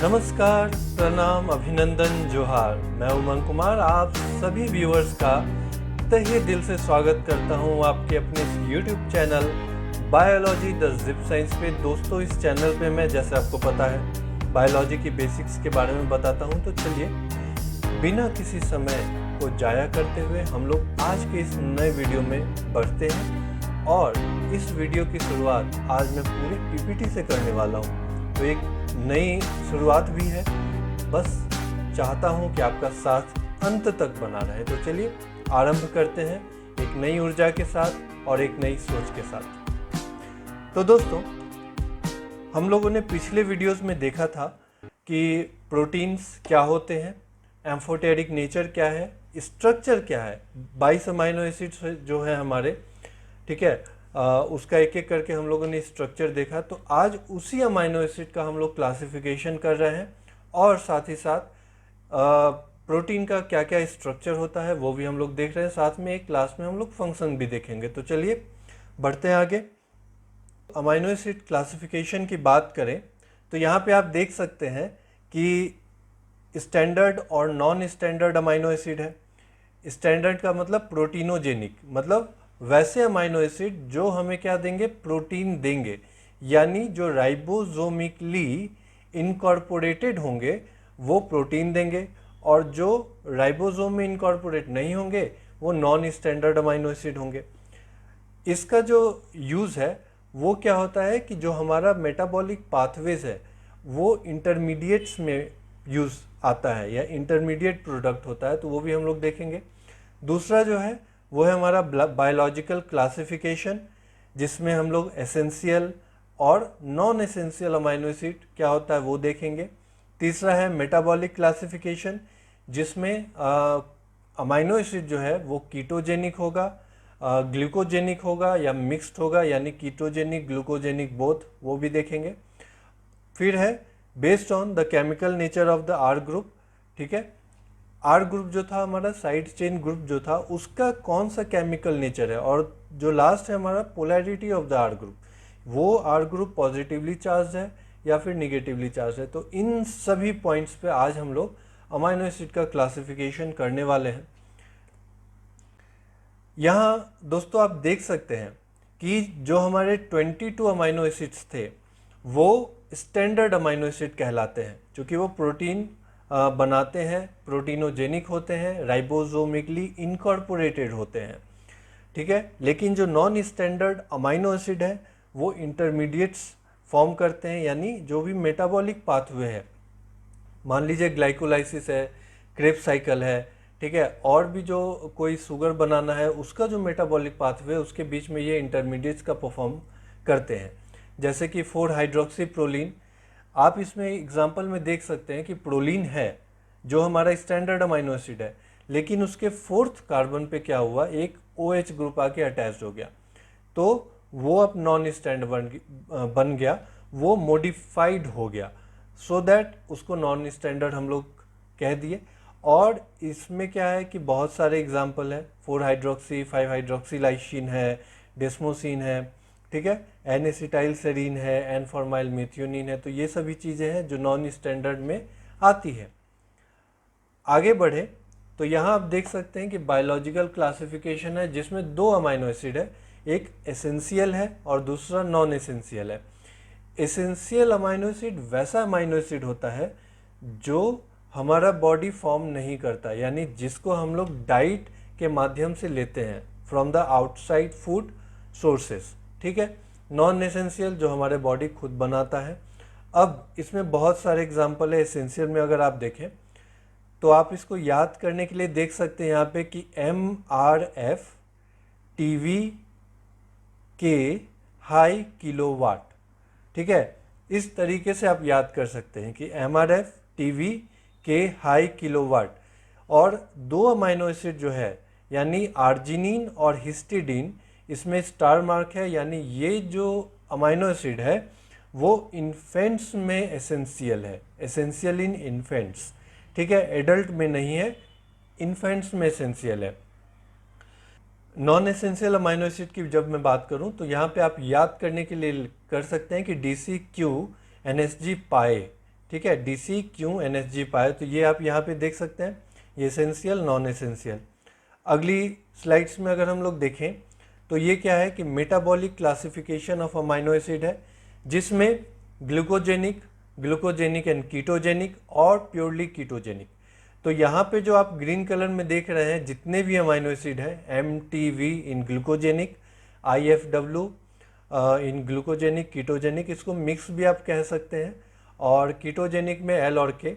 नमस्कार, प्रणाम, अभिनंदन, जोहार। मैं उमंग कुमार आप सभी व्यूअर्स का तहे दिल से स्वागत करता हूं आपके अपने YouTube channel biology the zip science पे। दोस्तों, इस चैनल पे मैं, जैसे आपको पता है, बायोलॉजी की बेसिक्स के बारे में बताता हूं। तो चलिए, बिना किसी समय को जाया करते हुए हम लोग आज के इस नए वीडियो में बढ़ते हैं। और इस वीडियो की शुरुआत आज मैं पूरी पीपीटी से करने वाला हूँ। तो एक नई शुरुआत भी है, बस चाहता हूँ कि आपका साथ अंत तक बना रहे। तो चलिए आरंभ करते हैं एक नई ऊर्जा के साथ और एक नई सोच के साथ। तो दोस्तों, हम लोगों ने पिछले वीडियोस में देखा था कि प्रोटीन्स क्या होते हैं, एम्फोटेरिक नेचर क्या है, स्ट्रक्चर क्या है, 22 अमाइनो एसिड्स जो है हमारे, ठीक है, उसका एक एक करके हम लोगों ने स्ट्रक्चर देखा। तो आज उसी अमाइनो एसिड का हम लोग क्लासिफिकेशन कर रहे हैं और साथ ही साथ प्रोटीन का क्या क्या स्ट्रक्चर होता है वो भी हम लोग देख रहे हैं। साथ में एक क्लास में हम लोग फंक्शन भी देखेंगे। तो चलिए बढ़ते हैं आगे। अमाइनो एसिड क्लासिफिकेशन की बात करें तो यहाँ पे आप देख सकते हैं कि स्टैंडर्ड और नॉन स्टैंडर्ड अमाइनो एसिड है। स्टैंडर्ड का मतलब प्रोटीनोजेनिक, मतलब वैसे अमाइनो एसिड जो हमें क्या देंगे, प्रोटीन देंगे, यानी जो राइबोसोमिकली इनकॉर्पोरेटेड होंगे वो प्रोटीन देंगे, और जो राइबोसोम में इनकॉर्पोरेट नहीं होंगे वो नॉन स्टैंडर्ड अमाइनो एसिड होंगे। इसका जो यूज़ है वो क्या होता है कि जो हमारा मेटाबॉलिक पाथवेज है वो इंटरमीडिएट्स में यूज़ आता है या इंटरमीडिएट प्रोडक्ट होता है, तो वो भी हम लोग देखेंगे। दूसरा जो है वो है हमारा बायोलॉजिकल क्लासिफिकेशन, जिसमें हम लोग एसेंशियल और नॉन एसेंशियल अमाइनो एसिड क्या होता है वो देखेंगे। तीसरा है मेटाबॉलिक क्लासिफिकेशन, जिसमें अमाइनो एसिड जो है वो कीटोजेनिक होगा, ग्लूकोजेनिक होगा या मिक्स्ड होगा, यानी कीटोजेनिक ग्लूकोजेनिक बोथ, वो भी देखेंगे। फिर है based on the chemical nature of the R group, ठीक है। आर ग्रुप जो था हमारा, साइड चेन ग्रुप जो था, उसका कौन सा केमिकल नेचर है, और जो लास्ट है हमारा polarity of the R group, वो आर ग्रुप पॉजिटिवली चार्ज है या फिर निगेटिवली चार्ज है। तो इन सभी पॉइंट्स पे आज हम लोग अमाइनो एसिड का क्लासिफिकेशन करने वाले हैं। यहाँ दोस्तों आप देख सकते हैं कि जो हमारे 22 अमाइनो एसिड्स थे वो स्टैंडर्ड अमाइनो एसिड कहलाते हैं, क्योंकि वो प्रोटीन बनाते हैं, प्रोटीनोजेनिक होते हैं, राइबोसोमिकली इनकॉर्पोरेटेड होते हैं, ठीक है। लेकिन जो नॉन स्टैंडर्ड अमाइनो एसिड है वो इंटरमीडिएट्स फॉर्म करते हैं, यानी जो भी मेटाबॉलिक पाथवे है, मान लीजिए ग्लाइकोलाइसिस है, क्रेब्स साइकिल है, ठीक है, और भी जो कोई शुगर बनाना है उसका जो मेटाबॉलिक पाथवे है उसके बीच में ये इंटरमीडिएट्स का परफॉर्म करते हैं। जैसे कि 4 हाइड्रोक्सी प्रोलीन, आप इसमें एग्जांपल में देख सकते हैं कि प्रोलीन है जो हमारा स्टैंडर्ड अमाइनो एसिड है, लेकिन उसके 4th कार्बन पे क्या हुआ, एक OH ग्रुप आके अटैच हो गया, तो वो अब नॉन स्टैंडर्ड बन गया, वो मॉडिफाइड हो गया, सो दैट उसको नॉन स्टैंडर्ड हम लोग कह दिए। और इसमें क्या है कि बहुत सारे एग्जाम्पल है, 4 हाइड्रोक्सी, 5 हाइड्रोक्सी लाइसिन है, डेस्मोसिन है, ठीक है, एन एसिटाइल सेरीन है, एन फॉर्माइल मेथियोनिन है। तो ये सभी चीज़ें हैं जो नॉन स्टैंडर्ड में आती है। आगे बढ़े तो यहाँ आप देख सकते हैं कि बायोलॉजिकल क्लासिफिकेशन है, जिसमें 2 अमाइनो एसिड है, एक एसेंशियल है और दूसरा नॉन एसेंशियल है। एसेंशियल अमाइनो एसिड वैसा अमाइनो एसिड होता है जो हमारा बॉडी फॉर्म नहीं करता, यानी जिसको हम लोग डाइट के माध्यम से लेते हैं from the outside food sources, ठीक है। नॉन एसेंशियल जो हमारे बॉडी खुद बनाता है। अब इसमें बहुत सारे एग्जाम्पल है। एसेंशियल में अगर आप देखें तो आप इसको याद करने के लिए देख सकते हैं यहाँ पे कि MRF TV के हाई किलोवाट, ठीक है, इस तरीके से आप याद कर सकते हैं कि MRF TV के हाई किलोवाट। और 2 अमाइनो एसिड जो है, यानी आर्जिनिन और हिस्टिडीन, इसमें स्टार मार्क है, यानी ये जो अमाइनो एसिड है वो इन्फेंट्स में एसेंशियल है, एसेंशियल इन इन्फेंट्स, ठीक है, एडल्ट में नहीं है, इन्फेंट्स में एसेंशियल है। नॉन एसेंशियल अमाइनो एसिड की जब मैं बात करूं तो यहाँ पे आप याद करने के लिए कर सकते हैं कि DCQ NSG पाए, ठीक है, DC क्यों NHG पाए, तो ये आप यहाँ पे देख सकते हैं, ये एसेंशियल नॉन एसेंशियल। अगली स्लाइड्स में अगर हम लोग देखें तो ये क्या है कि metabolic classification of amino acid है, जिसमें ग्लूकोजेनिक एंड कीटोजेनिक और प्योरली कीटोजेनिक। तो यहाँ पे जो आप ग्रीन कलर में देख रहे हैं जितने भी अमाइनो एसिड है, MTV इन ग्लूकोजेनिक, IFW इन ग्लूकोजेनिक, कीटोजेनिक, इसको मिक्स भी आप कह सकते हैं, और कीटोजेनिक में L और K।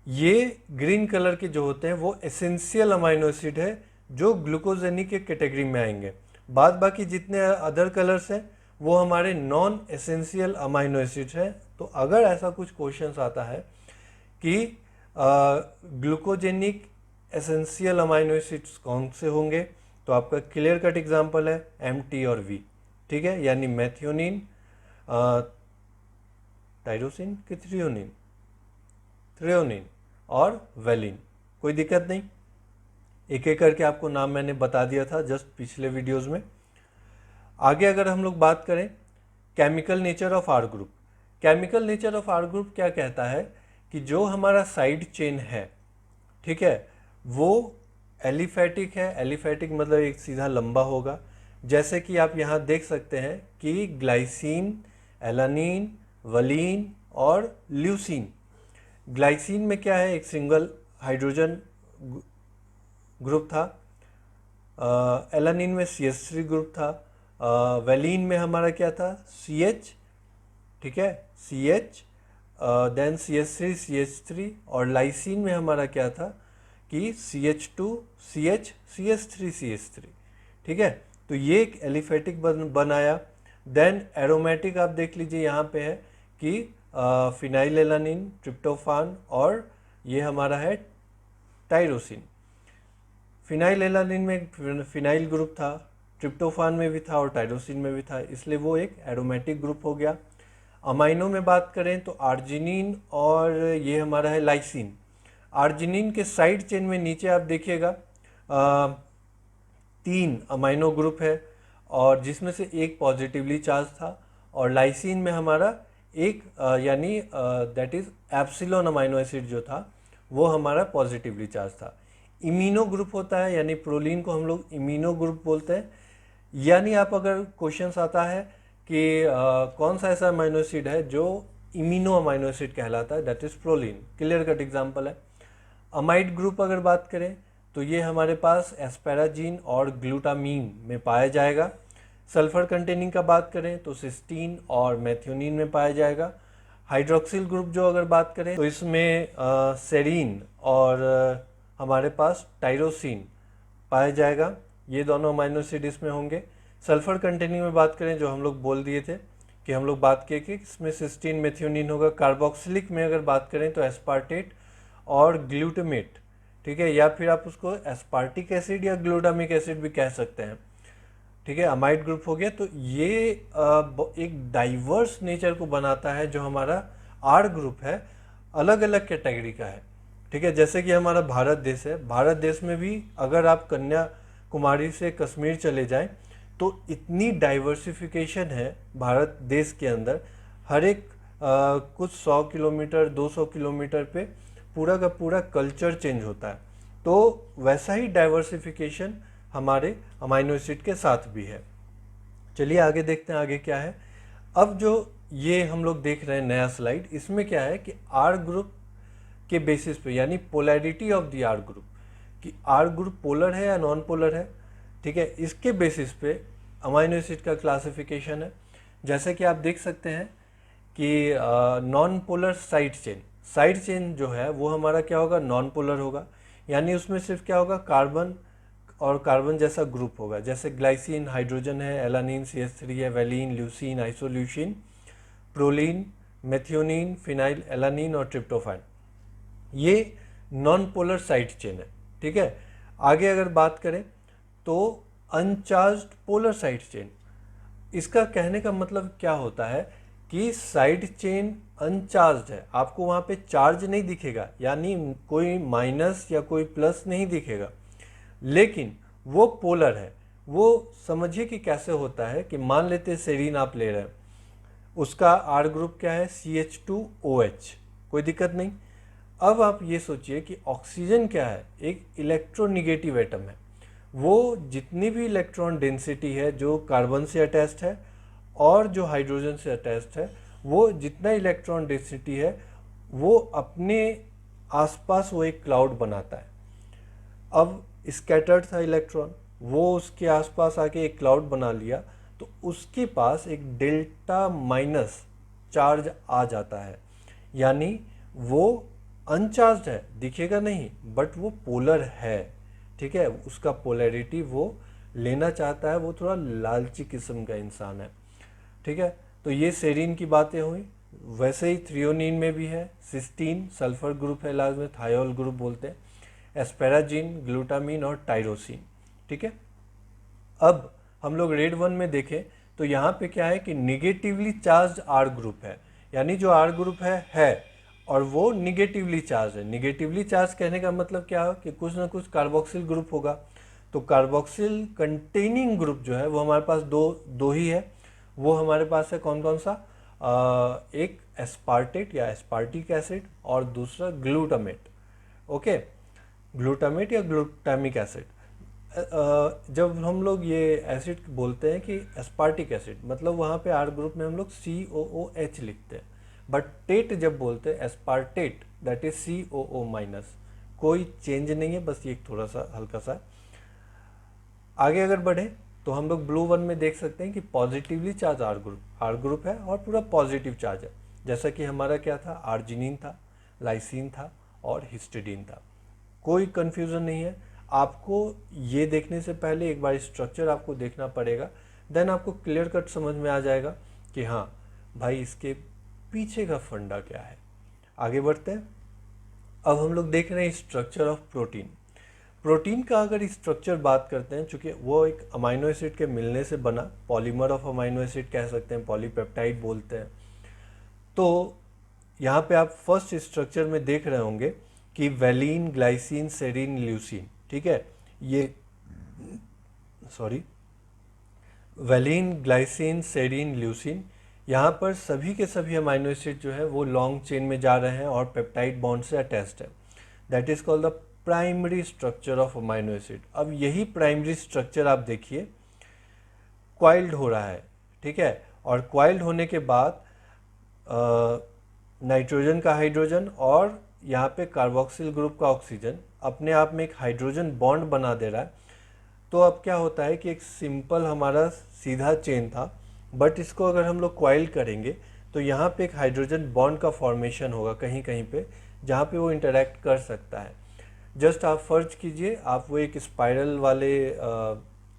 ये ग्रीन कलर के जो होते हैं वो एसेंशियल अमाइनो एसिड है जो ग्लूकोजेनिक के कैटेगरी में आएंगे। बाद बाकी जितने अदर कलर्स हैं वो हमारे नॉन एसेंशियल अमाइनो एसिड्स हैं। तो अगर ऐसा कुछ क्वेश्चंस आता है कि ग्लूकोजेनिक एसेंशियल अमाइनो एसिड्स कौन से होंगे, तो आपका क्लियर कट एग्जांपल है MT और V, ठीक है, यानी मेथियोनिन, टायरोसिन कि थ्रेओनिन और वेलिन। कोई दिक्कत नहीं, एक एक करके आपको नाम मैंने बता दिया था जस्ट पिछले वीडियोस में। आगे अगर हम लोग बात करें chemical nature of R group, chemical nature of R group क्या कहता है कि जो हमारा साइड चेन है, ठीक है, वो एलिफैटिक है। एलिफैटिक मतलब एक सीधा लंबा होगा, जैसे कि आप यहाँ देख सकते हैं कि ग्लाइसिन, एलानिन, वलीन और ल्यूसीन। ग्लाइसिन में क्या है, एक सिंगल हाइड्रोजन ग्रुप था, एलानिन में CH3 ग्रुप था, वेलिन में हमारा क्या था CH, ठीक है, CH, देन CH3 CH3, और लाइसिन में हमारा क्या था कि CH2 CH CH3 CH3, ठीक है। तो ये एक एलिफेटिक बनाया। देन एरोमेटिक आप देख लीजिए यहाँ पे है कि फिनाइल एलानिन, ट्रिप्टोफान, और ये हमारा है टायरोसिन। फिनाइल एलानिन में फिनाइल ग्रुप था, ट्रिप्टोफान में भी था और टायरोसिन में भी था, इसलिए वो एक एरोमेटिक ग्रुप हो गया। अमाइनो में बात करें तो आर्जिनिन और ये हमारा है लाइसिन। आर्जिनिन के साइड चेन में नीचे आप देखिएगा 3 अमाइनो ग्रुप है, और जिसमें से एक पॉजिटिवली चार्ज था, और लाइसिन में हमारा एक यानी that is epsilon amino acid जो था वो हमारा पॉजिटिवली चार्ज था। इम्यूनो ग्रुप होता है, यानी प्रोलीन को हम लोग इम्यूनो ग्रुप बोलते हैं। यानी आप अगर क्वेश्चंस आता है कि कौन सा ऐसा अमाइनो एसिड है जो इम्यूनो अमाइनो एसिड कहलाता है, that is proline. Clear cut example है। अमाइड ग्रुप अगर बात करें तो ये हमारे पास एस्पेराजीन और ग्लूटामीन में पाया जाएगा। सल्फर कंटेनिंग का बात करें तो सिस्टीन और मेथियोनिन में पाया जाएगा। हाइड्रोक्सिल ग्रुप जो अगर बात करें तो इसमें सेरीन और हमारे पास टायरोसिन पाया जाएगा, ये दोनों अमाइनो एसिड इसमें होंगे। सल्फर कंटेनिंग में बात करें जो हम लोग बोल दिए थे कि हम लोग बात किए कि इसमें सिस्टीन मेथियोनिन होगा। कार्बोक्सिलिक में अगर बात करें तो एस्पार्टेट और ग्लूटामेट, ठीक है, या फिर आप उसको एस्पार्टिक एसिड या ग्लूटामिक एसिड भी कह सकते हैं, ठीक है। अमाइड ग्रुप हो गया। तो ये एक डाइवर्स नेचर को बनाता है। जो हमारा आर ग्रुप है अलग अलग कैटेगरी का है, ठीक है। जैसे कि हमारा भारत देश है, भारत देश में भी अगर आप कन्याकुमारी से कश्मीर चले जाएं तो इतनी डाइवर्सिफिकेशन है भारत देश के अंदर। हर एक कुछ 100 किलोमीटर 200 किलोमीटर पे पूरा का पूरा कल्चर चेंज होता है। तो वैसा ही डाइवर्सिफिकेशन हमारे अमाइनो एसिड के साथ भी है। चलिए आगे देखते हैं आगे क्या है। अब जो ये हम लोग देख रहे हैं नया स्लाइड, इसमें क्या है कि आर ग्रुप के बेसिस पे, यानी polarity of the R group, कि आर ग्रुप पोलर है या नॉन पोलर है, ठीक है, इसके बेसिस पे अमाइनो एसिड का क्लासिफिकेशन है। जैसे कि आप देख सकते हैं कि नॉन पोलर साइड चेन जो है वो हमारा क्या होगा, नॉन पोलर होगा। यानी उसमें सिर्फ क्या होगा, कार्बन और कार्बन जैसा ग्रुप होगा। जैसे ग्लाइसिन हाइड्रोजन है, एलानिन CH3 है, valine, leucine, isoleucine, proline, methionine, phenyl alanine और ट्रिप्टोफैन, ये नॉन पोलर साइड चेन है, ठीक है। आगे अगर बात करें तो अनचार्ज्ड पोलर साइड चेन, इसका कहने का मतलब क्या होता है कि साइड चेन अनचार्ज्ड है, आपको वहाँ पे चार्ज नहीं दिखेगा, यानी कोई माइनस या कोई प्लस नहीं दिखेगा, लेकिन वो पोलर है। वो समझिए कि कैसे होता है कि मान लेते हैं सेरीन आप ले रहे हैं, उसका आर ग्रुप क्या है CH2OH, कोई दिक्कत नहीं। अब आप ये सोचिए कि ऑक्सीजन क्या है, एक इलेक्ट्रोनिगेटिव एटम है। वो जितनी भी इलेक्ट्रॉन डेंसिटी है जो कार्बन से अटैच्ड है और जो हाइड्रोजन से अटैच्ड है, वो जितना इलेक्ट्रॉन डेंसिटी है वो अपने आसपास वो एक क्लाउड बनाता है। अब स्कैटर्ड था इलेक्ट्रॉन, वो उसके आसपास आके एक क्लाउड बना लिया, तो उसके पास एक डेल्टा माइनस चार्ज आ जाता है, यानी वो अनचार्ज है, दिखेगा नहीं बट वो पोलर है। ठीक है, उसका पोलैरिटी वो लेना चाहता है, वो थोड़ा लालची किस्म का इंसान है। ठीक है, तो ये सेरीन की बातें हुई। वैसे ही थ्रियोनिन में भी है, सिस्टीन सल्फर ग्रुप है, लास्ट में थायोल ग्रुप बोलते हैं, एस्पेराजिन, ग्लूटामिन और टायरोसिन। ठीक है, अब हम लोग रेड वन में देखें तो यहाँ पे क्या है कि निगेटिवली चार्ज आर ग्रुप है, यानी जो आर ग्रुप है और वो निगेटिवली चार्ज है। निगेटिवली चार्ज कहने का मतलब क्या है कि कुछ ना कुछ कार्बोक्सिल ग्रुप होगा। तो कार्बोक्सिल कंटेनिंग ग्रुप जो है वो हमारे पास दो ही है। वो हमारे पास है कौन कौन सा, एक एस्पार्टेट या एस्पार्टिक एसिड और दूसरा ग्लूटामेट। ओके, ग्लूटामेट या ग्लूटामिक एसिड। जब हम लोग ये एसिड बोलते हैं कि एस्पार्टिक एसिड, मतलब वहाँ पे आर ग्रुप में हम लोग COOH लिखते हैं, बट टेट जब बोलते हैं aspartate, that is COO minus. कोई चेंज नहीं है, बस ये थोड़ा सा हल्का सा। आगे अगर बढ़े तो हम लोग ब्लू वन में देख सकते हैं कि पॉजिटिवली चार्ज आर ग्रुप है और पूरा पॉजिटिव चार्ज है। जैसा कि हमारा क्या था, आर्जिनिन था, लाइसिन था और हिस्टिडीन था। कोई कंफ्यूजन नहीं है। आपको ये देखने से पहले एक बार स्ट्रक्चर आपको देखना पड़ेगा, देन आपको क्लियर कट समझ में आ जाएगा कि हाँ भाई इसके पीछे का फंडा क्या है। आगे बढ़ते हैं। अब हम लोग देख रहे हैं स्ट्रक्चर ऑफ प्रोटीन। प्रोटीन का अगर स्ट्रक्चर बात करते हैं, चूंकि वो एक अमाइनो एसिड के मिलने से बना, पॉलीमर ऑफ अमाइनो एसिड कह सकते हैं, पॉलीपेप्टाइड बोलते हैं। तो यहाँ पे आप फर्स्ट स्ट्रक्चर में देख रहे होंगे कि वैलिन, ग्लाइसिन, सेरीन, ल्यूसीन। ठीक है, ये वैलिन, ग्लाइसिन, सेरीन, ल्यूसीन, यहाँ पर सभी के सभी अमाइनो एसिड जो है वो लॉन्ग चेन में जा रहे हैं और पेप्टाइड बॉन्ड से अटैच्ड है। That is called the primary structure of amino acid. अब यही प्राइमरी स्ट्रक्चर आप देखिए क्वाइल्ड हो रहा है। ठीक है, और क्वाइल्ड होने के बाद नाइट्रोजन का हाइड्रोजन और यहाँ पे कार्बोक्सिल ग्रुप का ऑक्सीजन अपने आप में एक हाइड्रोजन बॉन्ड बना दे रहा है। तो अब क्या होता है कि एक सिंपल हमारा सीधा चेन था, बट इसको अगर हम लोग क्वाइल करेंगे तो यहाँ पे एक हाइड्रोजन बॉन्ड का फॉर्मेशन होगा कहीं कहीं पे, जहाँ पे वो इंटरेक्ट कर सकता है। जस्ट आप फर्ज कीजिए, आप वो एक स्पाइरल वाले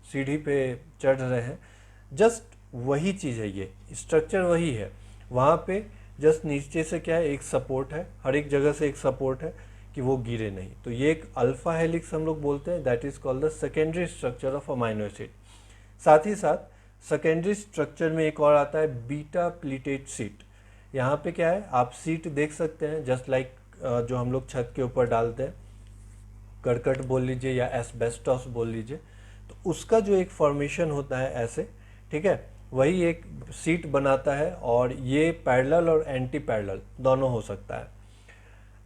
सीढ़ी पे चढ़ रहे हैं, जस्ट वही चीज़ है, ये स्ट्रक्चर वही है। वहाँ पे जस्ट नीचे से क्या है, एक सपोर्ट है, हर एक जगह से एक सपोर्ट है कि वो गिरे नहीं। तो ये एक अल्फा हेलिक्स हम लोग बोलते हैं, that is called the secondary structure of amino acid. साथ ही साथ सेकेंडरी स्ट्रक्चर में एक और आता है बीटा प्लीटेड सीट। यहाँ पे क्या है, आप सीट देख सकते हैं, जस्ट लाइक जो हम लोग छत के ऊपर डालते हैं, करकट बोल लीजिए या एस्बेस्टॉस बोल लीजिए, तो उसका जो एक फॉर्मेशन होता है ऐसे, ठीक है, वही एक सीट बनाता है। और ये पैरेलल और एंटी पैरेलल दोनों हो सकता है।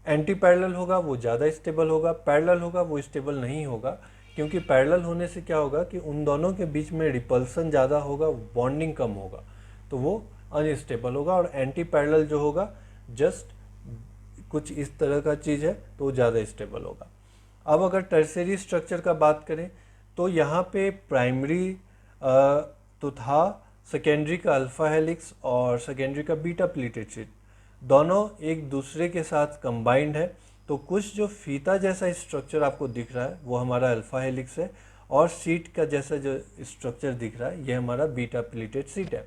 एंटी पैरेलल होगा वो ज़्यादा स्टेबल होगा, पैरेलल होगा वो स्टेबल नहीं होगा, क्योंकि पैरेलल होने से क्या होगा कि उन दोनों के बीच में रिपल्सन ज़्यादा होगा, बॉन्डिंग कम होगा, तो वो अनस्टेबल होगा। और एंटी पैरेलल जो होगा जस्ट कुछ इस तरह का चीज़ है तो वो ज़्यादा स्टेबल होगा। अब अगर टर्शियरी स्ट्रक्चर का बात करें तो यहाँ पे प्राइमरी तो था, सेकेंडरी का अल्फा हेलिक्स और सेकेंडरी का बीटा प्लीटेड सीट, दोनों एक दूसरे के साथ कंबाइंड है। तो कुछ जो फीता जैसा स्ट्रक्चर आपको दिख रहा है वो हमारा अल्फा हेलिक्स है, और सीट का जैसा जो स्ट्रक्चर दिख रहा है ये हमारा बीटा प्लीटेड सीट है।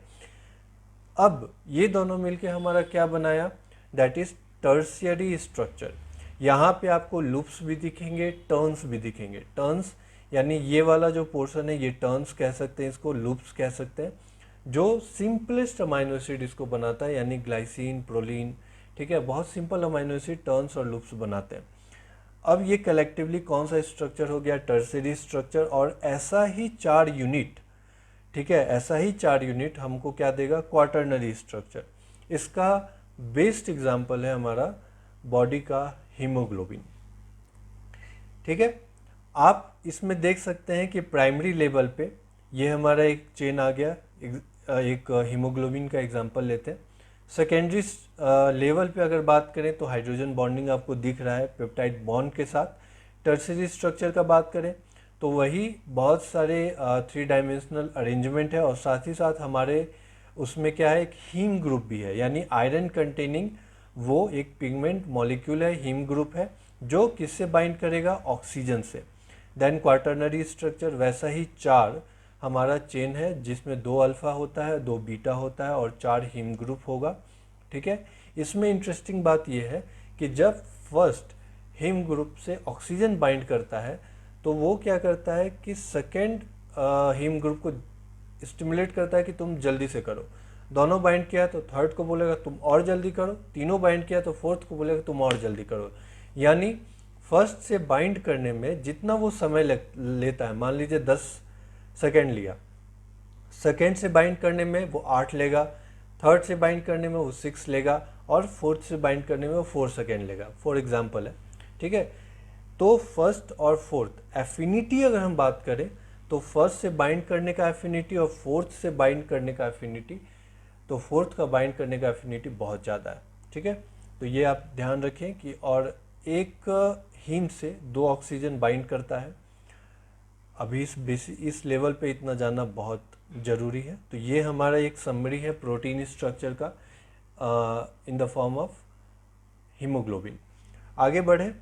अब ये दोनों मिलके हमारा क्या बनाया, दैट इज टर्शियरी स्ट्रक्चर। यहाँ पे आपको लूप्स भी दिखेंगे, टर्न्स भी दिखेंगे। टर्न्स यानी ये वाला जो पोर्शन है ये टर्न्स कह सकते हैं, इसको लूप्स कह सकते हैं, जो सिंपलेस्ट अमाइनो एसिड इसको बनाता है, यानी ग्लाइसिन, प्रोलीन। ठीक है, बहुत सिंपल अमाइनो एसिड टर्न्स और लूप्स बनाते हैं। अब ये कलेक्टिवली कौन सा स्ट्रक्चर हो गया, टर्शियरी स्ट्रक्चर। और ऐसा ही 4 यूनिट, ठीक है, ऐसा ही 4 यूनिट हमको क्या देगा, क्वाटरनरी स्ट्रक्चर। इसका बेस्ट एग्जाम्पल है हमारा बॉडी का हीमोग्लोबिन। ठीक है, आप इसमें देख सकते हैं कि प्राइमरी लेवल पे ये हमारा एक चेन आ गया, एक हीमोग्लोबिन का एग्जांपल लेते हैं। सेकेंडरी लेवल पे अगर बात करें तो हाइड्रोजन बॉन्डिंग आपको दिख रहा है पेप्टाइड बॉन्ड के साथ। टर्शियरी स्ट्रक्चर का बात करें तो वही बहुत सारे 3 डायमेंशनल अरेंजमेंट है और साथ ही साथ हमारे उसमें क्या है, एक हीम ग्रुप भी है, यानी आयरन कंटेनिंग वो एक पिगमेंट मॉलिक्यूल है, हीम ग्रुप है, जो किससे बाइंड करेगा, ऑक्सीजन से। देन क्वाटर्नरी स्ट्रक्चर वैसा ही 4 हमारा चेन है जिसमें 2 अल्फा होता है, 2 बीटा होता है और 4 हीम ग्रुप होगा। ठीक है, इसमें इंटरेस्टिंग बात यह है कि जब फर्स्ट हीम ग्रुप से ऑक्सीजन बाइंड करता है तो वो क्या करता है कि सेकेंड हीम ग्रुप को स्टिमुलेट करता है कि तुम जल्दी से करो। दोनों बाइंड किया तो थर्ड को बोलेगा तुम और जल्दी करो, तीनों बाइंड किया तो फोर्थ को बोलेगा तुम और जल्दी करो। यानी फर्स्ट से बाइंड करने में जितना वो समय लेता है, मान लीजिए 10 सेकेंड लिया, सेकेंड से बाइंड करने में वो 8 लेगा, थर्ड से बाइंड करने में वो 6 लेगा और फोर्थ से बाइंड करने में वो 4 सेकेंड लेगा, फॉर एग्जाम्पल है। ठीक है, तो फर्स्ट और फोर्थ एफिनिटी अगर हम बात करें तो फर्स्ट से बाइंड करने का एफिनिटी और फोर्थ से बाइंड करने का एफिनिटी, तो फोर्थ का बाइंड करने का एफिनिटी बहुत ज़्यादा है। ठीक है, तो ये आप ध्यान रखें कि और एक हीम से 2 ऑक्सीजन बाइंड करता है। अभी इस लेवल पे इतना जानना बहुत ज़रूरी है। तो ये हमारा एक समरी है प्रोटीन स्ट्रक्चर का in the form of haemoglobin. आगे बढ़े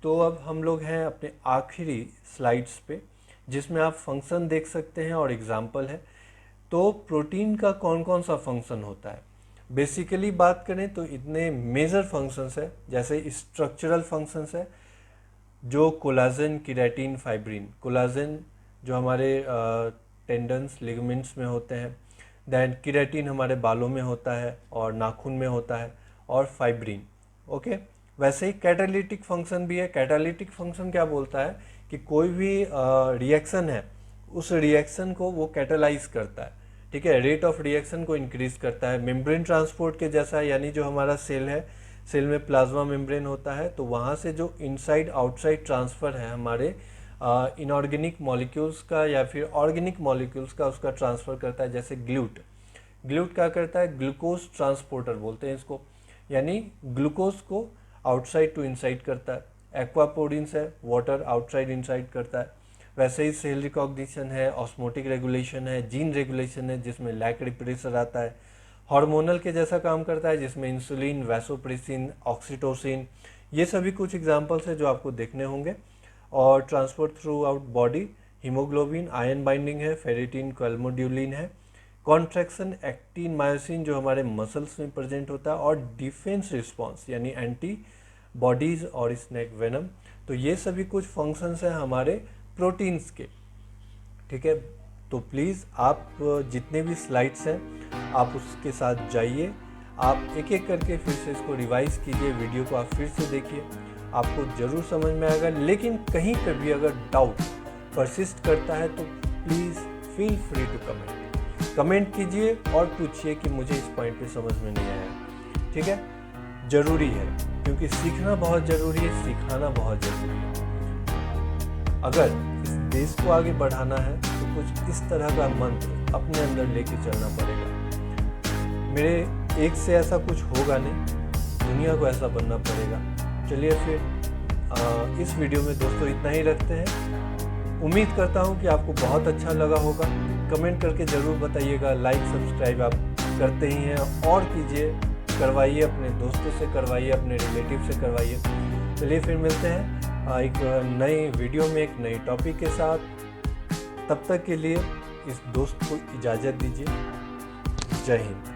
तो अब हम लोग हैं अपने आखिरी स्लाइड्स पे, जिसमें आप फंक्शन देख सकते हैं और एग्जाम्पल है। तो प्रोटीन का कौन कौन सा फंक्शन होता है, बेसिकली बात करें तो इतने मेजर फंक्शंस है, जैसे स्ट्रक्चरल फंक्शंस है जो कोलाजन, केराटिन, फाइब्रिन। कोलाजन जो हमारे टेंडन्स, लिगामेंट्स में होते हैं, देन केराटिन हमारे बालों में होता है और नाखून में होता है, और फाइब्रिन। ओके, वैसे ही कैटालिटिक फंक्शन भी है। कैटालिटिक फंक्शन क्या बोलता है कि कोई भी रिएक्शन है उस रिएक्शन को वो कैटालाइज करता है। ठीक है, रेट ऑफ रिएक्शन को इंक्रीज करता है। मेम्ब्रेन ट्रांसपोर्ट के जैसा, यानी जो हमारा सेल है, सेल में प्लाज्मा मेम्ब्रेन होता है, तो वहाँ से जो इनसाइड आउटसाइड ट्रांसफ़र है हमारे इनऑर्गेनिक मॉलिक्यूल्स का या फिर ऑर्गेनिक मॉलिक्यूल्स का, उसका ट्रांसफ़र करता है। जैसे ग्लूट क्या करता है, ग्लूकोज ट्रांसपोर्टर बोलते हैं इसको, यानी ग्लूकोज को आउटसाइड टू इनसाइड करता है। एक्वापोरिन्स है, वाटर आउटसाइड इनसाइड करता है। वैसे ही सेल रिकॉग्निशन है, ऑस्मोटिक रेगुलेशन है, जीन रेगुलेशन है जिसमें लैक रिप्रेशर आता है। हार्मोनल के जैसा काम करता है जिसमें इंसुलिन, वैसोप्रेसिन, ऑक्सीटोसिन, ये सभी कुछ एग्जांपल्स है जो आपको देखने होंगे। और transport through out body, haemoglobin, ion binding है, फेरिटिन, कैल्मोड्यूलिन है, कॉन्ट्रैक्शन, एक्टिन, मायोसिन जो हमारे मसल्स में प्रेजेंट होता है, और डिफेंस रिस्पॉन्स यानी एंटी बॉडीज और स्नेक वेनम। तो ये सभी कुछ फंक्शंस हैं हमारे प्रोटीन्स के। ठीक है, तो प्लीज़ आप जितने भी स्लाइड्स हैं आप उसके साथ जाइए, आप एक एक करके फिर से इसको रिवाइज कीजिए, वीडियो को आप फिर से देखिए, आपको ज़रूर समझ में आएगा। लेकिन कहीं पर भी अगर डाउट परसिस्ट करता है तो please feel free to comment कीजिए और पूछिए कि मुझे इस पॉइंट पे समझ में नहीं आया। ठीक है, ज़रूरी है क्योंकि सीखना बहुत ज़रूरी है, सिखाना बहुत ज़रूरी है। अगर इस देश को आगे बढ़ाना है तो कुछ इस तरह का मंत्र अपने अंदर लेके चलना पड़ेगा। मेरे एक से ऐसा कुछ होगा नहीं, दुनिया को ऐसा बनना पड़ेगा। चलिए फिर इस वीडियो में दोस्तों इतना ही रखते हैं। उम्मीद करता हूँ कि आपको बहुत अच्छा लगा होगा। कमेंट करके ज़रूर बताइएगा। लाइक सब्सक्राइब आप करते ही हैं और कीजिए, करवाइए, अपने दोस्तों से करवाइए, अपने रिलेटिव से करवाइए। चलिए फिर मिलते हैं एक नई वीडियो में एक नई टॉपिक के साथ। तब तक के लिए इस दोस्त को इजाज़त दीजिए। जय हिंद।